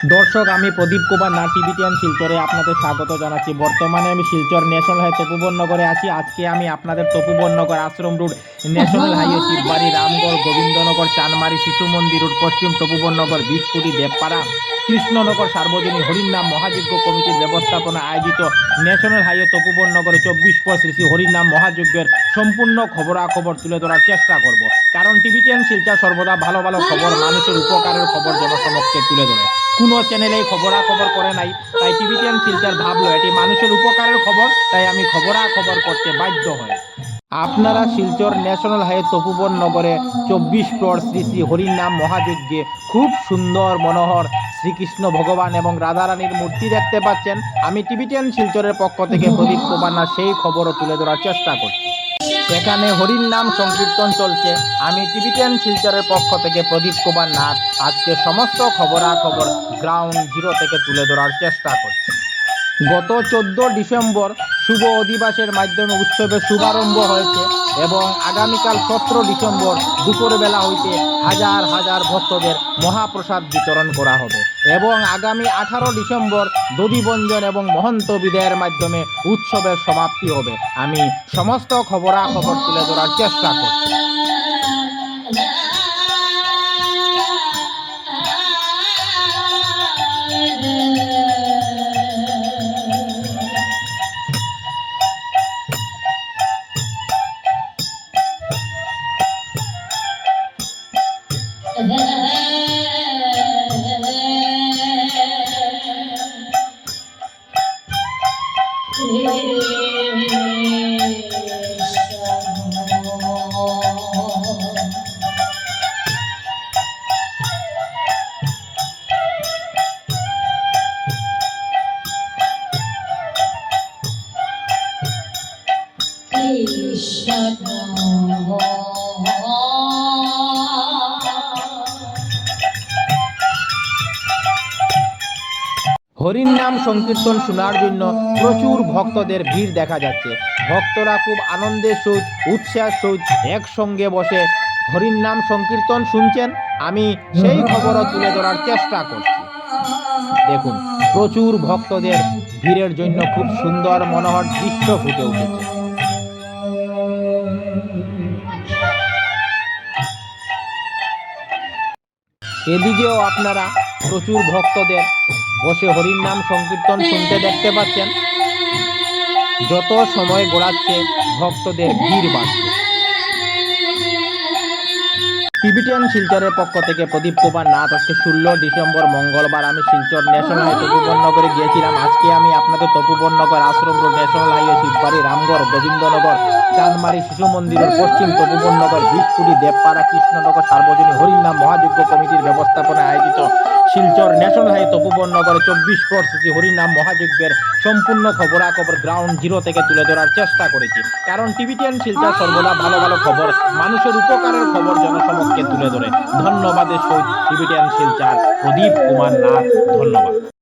দর্শক, আমি প্রদীপ কুমার না টিভিটিএন শিলচরে আপনাদের স্বাগত জানাচ্ছি। বর্তমানে আমি শিলচর ন্যাশনাল হাইওয়ে তপুবনগরে আছি। আজকে আমি আপনাদের Tapobannagar Ashram road, national highway, Shibbari, Ramgarh, Gobindanagar, Chanmari, Shishu Mandir road, পশ্চিম তপুবনগর, বিশকুটি, দেবপাড়া, কৃষ্ণনগর সার্বজনীন হরিনাম মহাযজ্ঞ কমিটির ব্যবস্থাপনা আয়োজিত ন্যাশনাল হাইওয়ে তপুবনগরে 24 শ্রী শ্রী হরিনাম মহাযজ্ঞের সম্পূর্ণ খবরাখবর তুলে ধরার চেষ্টা করব। কারণ টিভিটিএন শিলচর সর্বদা ভালো ভালো খবর, মানুষের উপকারের খবর জনসমক্ষে তুলে ধরে। কোনো চ্যানেলে খবরাখবর করে নাই, তাই টিভিটিএন শিলচর ভাবলো এটি মানুষের উপকারের খবর, তাই আমি খবরাখবর করতে বাধ্য হই। আপনারা শিলচর ন্যাশনাল হাইওয়ে তপুবনগরে 24 শ্রী শ্রী হরিনাম মহাযজ্ঞে খুব সুন্দর মনোহর শ্রীকৃষ্ণ ভগবান এবং রাধারানীর মূর্তি দেখতে পাচ্ছেন। আমি টিভিটিএন শিলচরের পক্ষ থেকে প্রদীপ কুমার না সেই খবরও তুলে ধরার চেষ্টা করছি। এখানে হরির নাম সংকীর্তন চলছে। আমি টিভিটিএন শিলচরের পক্ষ থেকে প্রদীপ কুমার নাথ আজকে সমস্ত খবরাখবর গ্রাউন্ড জিরো থেকে তুলে ধরার চেষ্টা করছি। গত 14 ডিসেম্বর শুভ অধিবাসের মাধ্যমে উৎসবের শুভারম্ভ হয়েছে এবং আগামীকাল 17 ডিসেম্বর দুপুরবেলা হইতে হাজার হাজার ভক্তদের মহাপ্রসাদ বিতরণ করা হবে এবং আগামী 18 ডিসেম্বর দধিবঞ্জন এবং মহন্ত বিদায়ের মাধ্যমে উৎসবের সমাপ্তি হবে। আমি সমস্ত খবরাখবর তুলে ধরার চেষ্টা করছি। হরির নাম সংকীর্তন শোনার জন্য প্রচুর ভক্তদের ভিড় দেখা যাচ্ছে। ভক্তরা খুব আনন্দের সহিত উৎসাহের সহিত একসঙ্গে বসে হরির নাম সংকীর্তন শুনছেন। আমি সেই খবরও তুলে ধরার চেষ্টা করছি। দেখুন, প্রচুর ভক্তদের ভিড়ের জন্য খুব সুন্দর মনোহর দৃশ্য ফুটে উঠেছে। এদিকেও আপনারা প্রচুর ভক্তদের বসে হরির নাম সংকীর্তন শুনতে দেখতে পাচ্ছেন। যত সময় গড়াচ্ছে ভক্তদের ভিড় বাড়ছে। টিভিটিএন শিলচরের পক্ষ থেকে প্রদীপ কুমার নাথ। আজকে 16 ডিসেম্বর মঙ্গলবার আমি শিলচর ন্যাশনাল হাইওয়ে তপুবনগরে গিয়েছিলাম। আজকে আমি আপনাদের Tapobannagar Ashram road, national highway, Shibbari, Ramgarh, Gobindanagar, Chandmari, Shishu মন্দিরের পশ্চিম তপুবনগর, বিশকুটি, দেবপাড়া, কৃষ্ণনগর সার্বজনীন হরিনাম মহাযজ্ঞ কমিটির ব্যবস্থাপনায় আয়োজিত শিলচর ন্যাশনাল হাইওয়ে তপুবনগরে 24 শ্রী হরিনাম মহাযজ্ঞের সম্পূর্ণ খবরাখবর গ্রাউন্ড জিরো থেকে তুলে ধরার চেষ্টা করেছি। কারণ টিভিটিএন শিলচর সর্বদা ভালো ভালো খবর, মানুষের উপকারের খবর জনসমক্ষে তুলে ধরে। ধন্যবাদের সহিত টিভিটিএন শিলচর প্রদীপ কুমার নাথ। ধন্যবাদ।